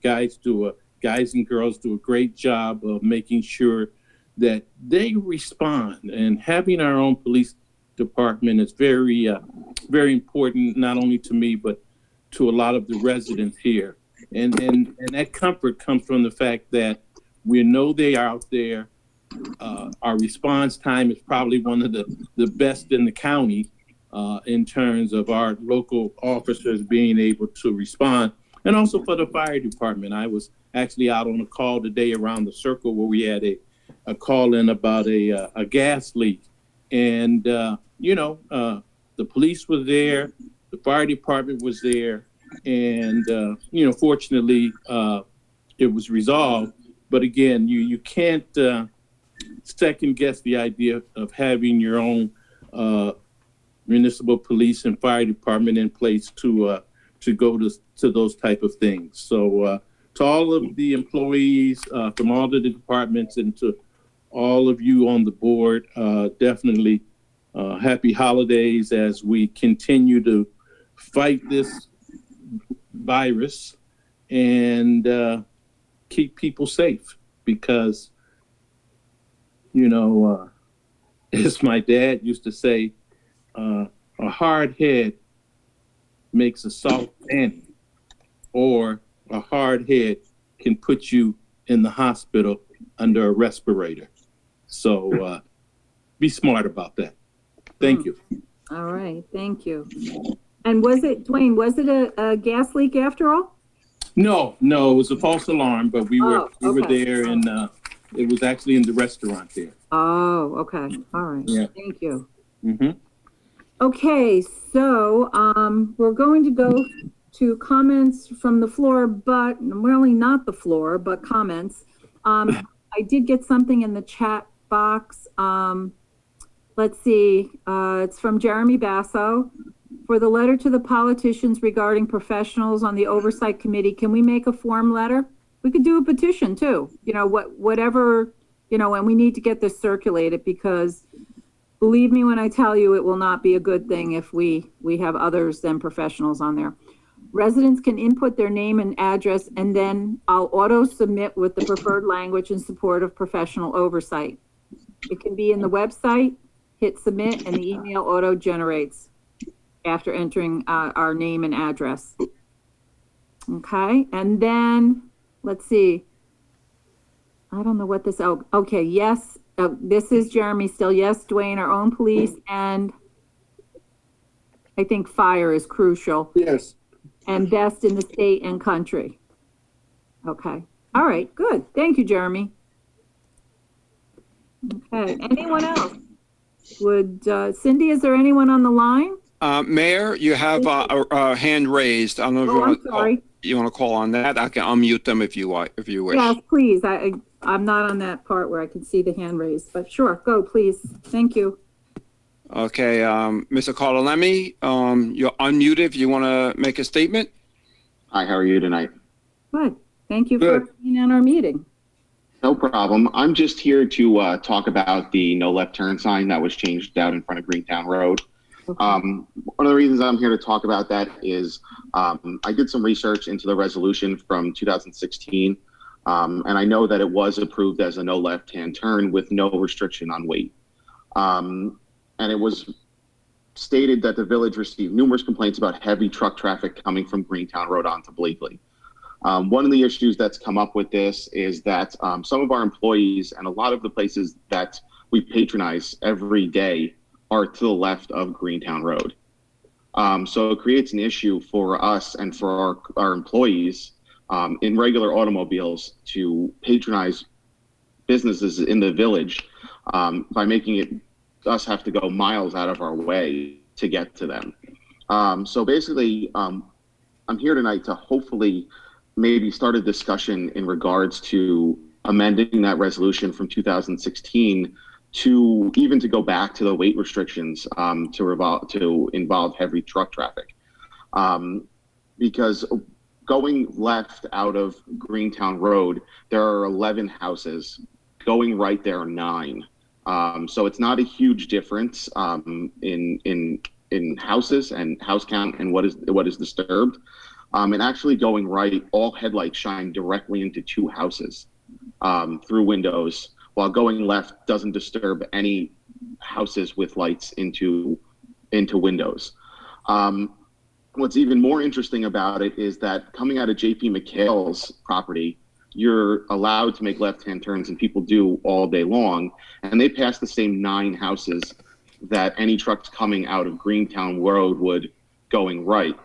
guys and girls do a great job of making sure that they respond, and having our own police department is very, very important, not only to me, but to a lot of the residents here. And that comfort comes from the fact that we know they are out there. Our response time is probably one of the best in the county in terms of our local officers being able to respond. And also for the fire department. I was actually out on a call today around the circle where we had a call in about a gas leak. And, the police was there, the fire department was there, and, fortunately, it was resolved. But again, you can't second guess the idea of having your own municipal police and fire department in place to go to those type of things. So to all of the employees from all of the departments, and to all of you on the board, definitely happy holidays as we continue to fight this virus and keep people safe, because, as my dad used to say, a hard head makes a soft panty, or a hard head can put you in the hospital under a respirator. So be smart about that. Thank you. All right, thank you. And Dwayne, was it a gas leak after all? No, it was a false alarm, but we were okay. there, and it was actually in the restaurant there. Oh, okay. All right. Yeah. Thank you. Mm-hmm. Okay, so we're going to go to comments from the floor, but really not the floor, but comments. I did get something in the chat box. Let's see. It's from Jeremy Basso. For the letter to the politicians regarding professionals on the oversight committee, can we make a form letter? We could do a petition too. Whatever, and we need to get this circulated, because believe me when I tell you, it will not be a good thing if we have others than professionals on there. Residents can input their name and address, and then I'll auto submit with the preferred language in support of professional oversight. It can be in the website, hit submit, and the email auto generates after entering our name and address. Okay, and then let's see. I don't know what this, okay, yes, this is Jeremy still. Yes, Dwayne, our own police, and I think fire is crucial. Yes. And best in the state and country. Okay, all right, good. Thank you, Jeremy. Okay, anyone else? Cindy, is there anyone on the line? Mayor, you have a hand raised. I don't know if Oh, I'm sorry. you want to call on that. I can unmute them if you want, if you wish. Yes, please. I'm not on that part where I can see the hand raised, but sure, go, please. Thank you. Okay, Mr. Carlemi, you're unmuted if you want to make a statement. Hi, how are you tonight? Good. Thank you Good. for being on our meeting. No problem. I'm just here to talk about the no left turn sign that was changed out in front of Greentown Road. Okay. One of the reasons I'm here to talk about that is I did some research into the resolution from 2016, and I know that it was approved as a no left-hand turn with no restriction on weight. And it was stated that the village received numerous complaints about heavy truck traffic coming from Greentown Road onto Blakely. One of the issues that's come up with this is that some of our employees and a lot of the places that we patronize every day are to the left of Greentown Road. So it creates an issue for us and for our employees in regular automobiles to patronize businesses in the village by making it us have to go miles out of our way to get to them. So basically, I'm here tonight to hopefully maybe start a discussion in regards to amending that resolution from 2016 to even to go back to the weight restrictions to involve heavy truck traffic. Because going left out of Greentown Road, there are 11 houses. Going right, there are 9. So it's not a huge difference in houses and house count and what is disturbed. And actually going right, all headlights shine directly into 2 houses through windows, while going left doesn't disturb any houses with lights into windows. What's even more interesting about it is that coming out of JP McHale's property, you're allowed to make left-hand turns, and people do all day long, and they pass the same 9 houses that any trucks coming out of Greentown Road would going right.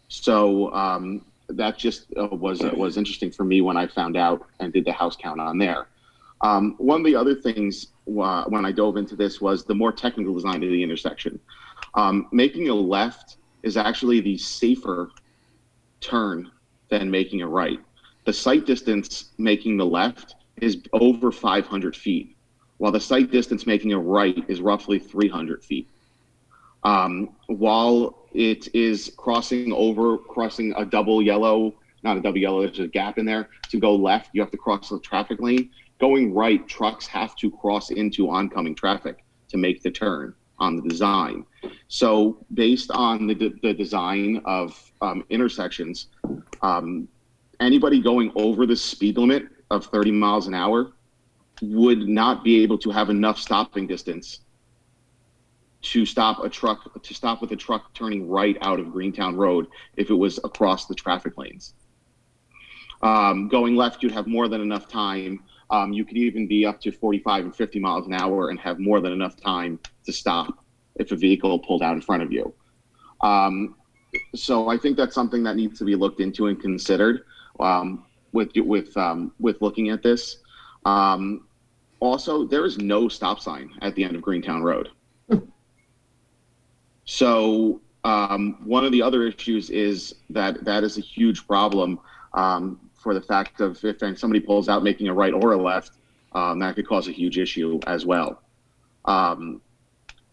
So that just was interesting for me when I found out and did the house count on there. One of the other things when I dove into this was the more technical design of the intersection. Making a left is actually the safer turn than making a right. The sight distance making the left is over 500 feet, while the sight distance making a right is roughly 300 feet. While it is crossing a double yellow, not a double yellow, there's a gap in there. To go left, you have to cross the traffic lane. Going right, trucks have to cross into oncoming traffic to make the turn on the design. So based on the design of intersections, anybody going over the speed limit of 30 miles an hour would not be able to have enough stopping distance to stop with a truck turning right out of Greentown Road if it was across the traffic lanes. Going left, you'd have more than enough time. You could even be up to 45 and 50 miles an hour and have more than enough time to stop if a vehicle pulled out in front of you. So I think that's something that needs to be looked into and considered with looking at this. Also, there is no stop sign at the end of Greentown Road. So one of the other issues is that is a huge problem for the fact of if somebody pulls out making a right or a left, that could cause a huge issue as well.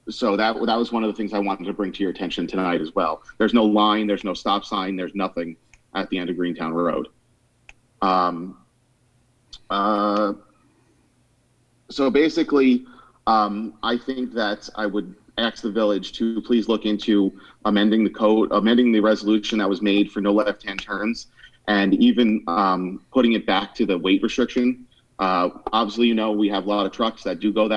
So that was one of the things I wanted to bring to your attention tonight as well. There's no line, there's no stop sign, there's nothing at the end of Greentown Road. So basically, I think that I would ask the village to please look into amending the resolution that was made for no left-hand turns, and even putting it back to the weight restriction. Obviously, we have a lot of trucks that do go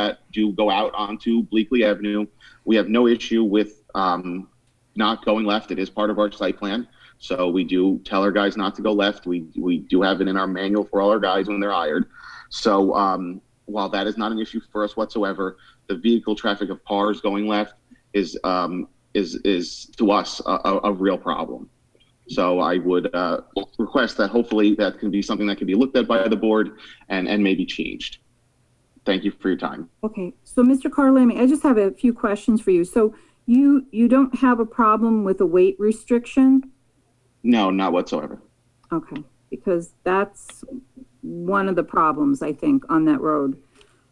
out onto Bleakley Avenue. We have no issue with not going left. It is part of our site plan. So we do tell our guys not to go left. We do have it in our manual for all our guys when they're hired. So while that is not an issue for us whatsoever, the vehicle traffic of cars going left is to us a real problem. So I would request that hopefully that can be something that can be looked at by the board and maybe changed. Thank you for your time. Okay, so Mr. Carlemi, I just have a few questions for you. So You don't have a problem with a weight restriction? No, not whatsoever. Okay, because that's one of the problems, I think, on that road.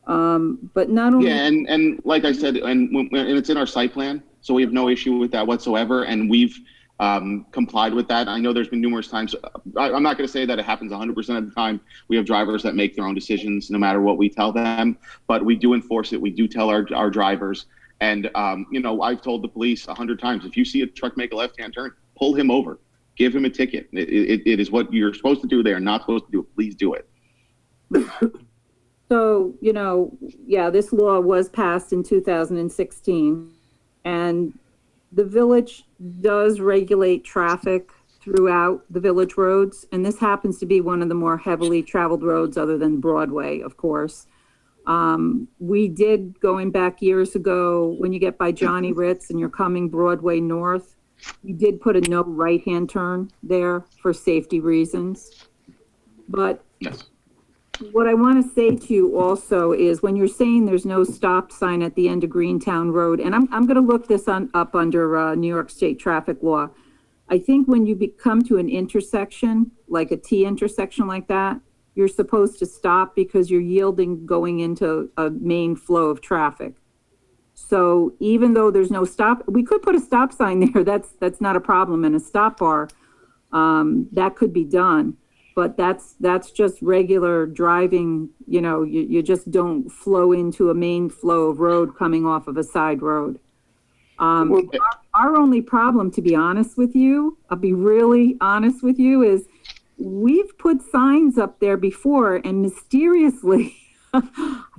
But not only. Yeah, and like I said, and it's in our site plan, so we have no issue with that whatsoever, and we've complied with that. I know there's been numerous times. I'm not going to say that it happens 100% of the time. We have drivers that make their own decisions no matter what we tell them, but we do enforce it. We do tell our drivers. And, you know, I've told the police 100 times, if you see a truck make a left-hand turn, pull him over. Give him a ticket. It is what you're supposed to do. They are not supposed to do it. Please do it. So, you know, yeah, this law was passed in 2016, and the village does regulate traffic throughout the village roads, and this happens to be one of the more heavily traveled roads other than Broadway, of course. We did, going back years ago, when you get by Johnny Ritz and you're coming Broadway north, we did put a no right-hand turn there for safety reasons. But Yes. what I want to say to you also is when you're saying there's no stop sign at the end of Greentown Road, and I'm going to look this up under New York State traffic law. I think when you come to an intersection, like a T intersection like that, you're supposed to stop because you're yielding going into a main flow of traffic. So even though there's no stop, we could put a stop sign there. That's not a problem, and a stop bar, that could be done. But that's just regular driving. You know, you just don't flow into a main flow of road coming off of a side road. Our only problem, to be honest with you, I'll be really honest with you, is we've put signs up there before, and mysteriously, I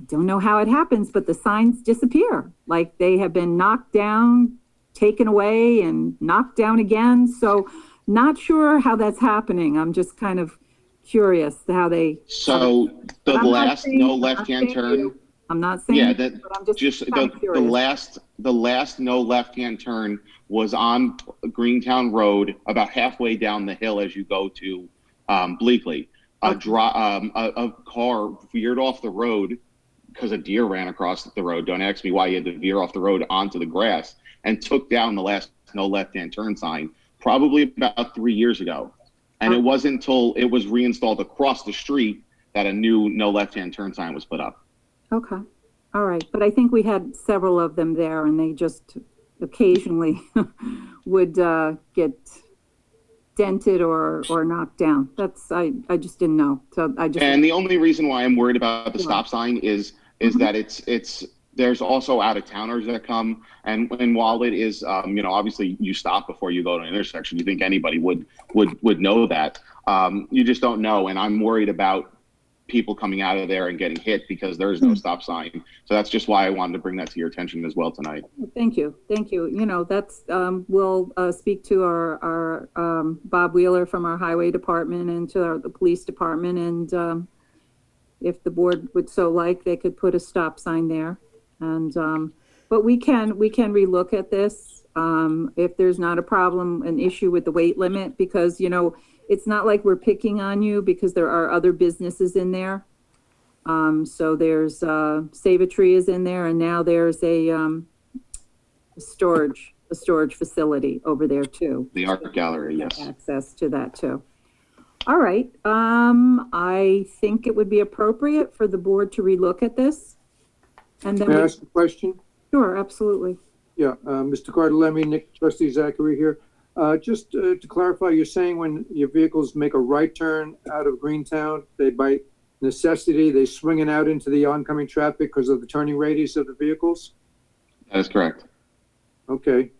don't know how it happens, but the signs disappear. Like they have been knocked down, taken away, and knocked down again. So not sure how that's happening. I'm just kind of curious how they. So the last no left-hand turn. I'm not saying. Yeah, but I'm just the last no left-hand turn was on Greentown Road, about halfway down the hill as you go to Bleakley. A car veered off the road because a deer ran across the road. Don't ask me why he had to veer off the road onto the grass, and took down the last no left-hand turn sign probably about 3 years ago. And it wasn't until it was reinstalled across the street that a new no left-hand turn sign was put up. Okay. All right. But I think we had several of them there, and they just occasionally would get dented or knocked down. I just didn't know. So I just. And the only reason why I'm worried about the stop sign is that it's there's also out of towners that come, and while it is you know, obviously you stop before you go to an intersection. You think anybody would know that. You just don't know, and I'm worried about people coming out of there and getting hit because there is no stop sign. So that's just why I wanted to bring that to your attention as well tonight. Thank you. You know, that's we'll speak to our Bob Wheeler from our highway department and to the police department, and if the board would so like, they could put a stop sign there. And but we can relook at this if there's not a problem, an issue with the weight limit, because, you know, it's not like we're picking on you because there are other businesses in there. So there's Save a Tree is in there, and now there's a storage facility over there too. The art gallery, yes. Access to that too. All right. I think it would be appropriate for the board to relook at this. And then May I ask a question? Sure, absolutely. Yeah, Mr. Cardellemi, Nick, Trustee Zachary here. Just to clarify, you're saying when your vehicles make a right turn out of Greentown, they by necessity, they swing it out into the oncoming traffic because of the turning radius of the vehicles? That is correct. Okay.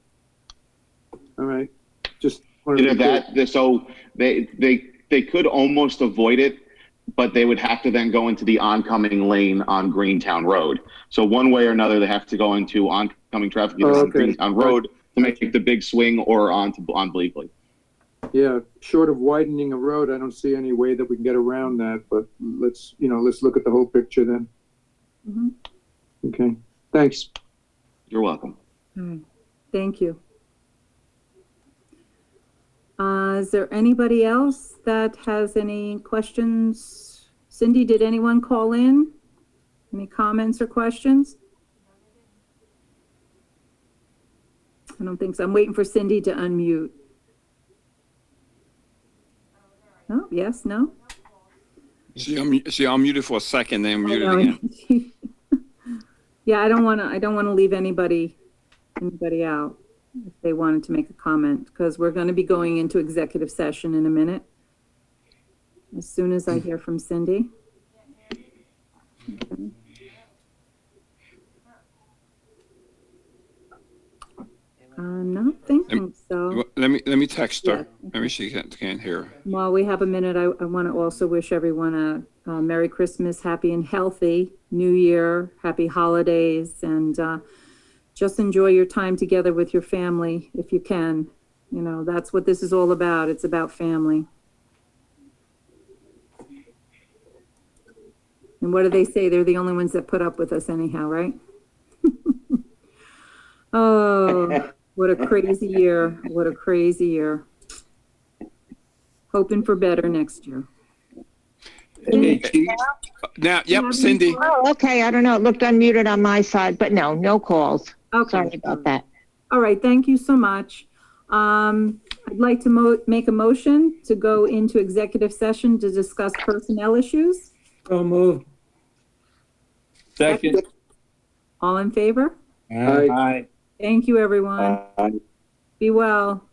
All right. Just Either that, so they could almost avoid it, but they would have to then go into the oncoming lane on Greentown Road. So one way or another, they have to go into oncoming traffic either on Greentown Road to make the big swing or on Bleakley. Yeah, short of widening a road, I don't see any way that we can get around that, but let's look at the whole picture then. Mm-hmm. Okay, thanks. You're welcome. All right. Thank you. Is there anybody else that has any questions? Cindy, did anyone call in? Any comments or questions? I don't think so. I'm waiting for Cindy to unmute. Oh, yes, no? She unmuted for a second, then I muted know. again. Yeah, I don't want to leave anybody out if they wanted to make a comment, because we're going to be going into executive session in a minute. As soon as I hear from Cindy. Okay. I'm not thinking so. Let me text her. Yeah. Maybe she can't hear. While we have a minute, I want to also wish everyone a Merry Christmas, happy and healthy New Year, happy holidays, and just enjoy your time together with your family if you can. You know, that's what this is all about. It's about family. And what do they say? They're the only ones that put up with us anyhow, right? Oh, what a crazy year. What a crazy year. Hoping for better next year. Hey, Chief. Now, yep, Cindy. Oh, okay. I don't know. It looked unmuted on my side, but no calls. Okay. Sorry about that. All right. Thank you so much. I'd like to make a motion to go into executive session to discuss personnel issues. So moved. Second. All in favor? Aye. Aye. Thank you, everyone. Be well.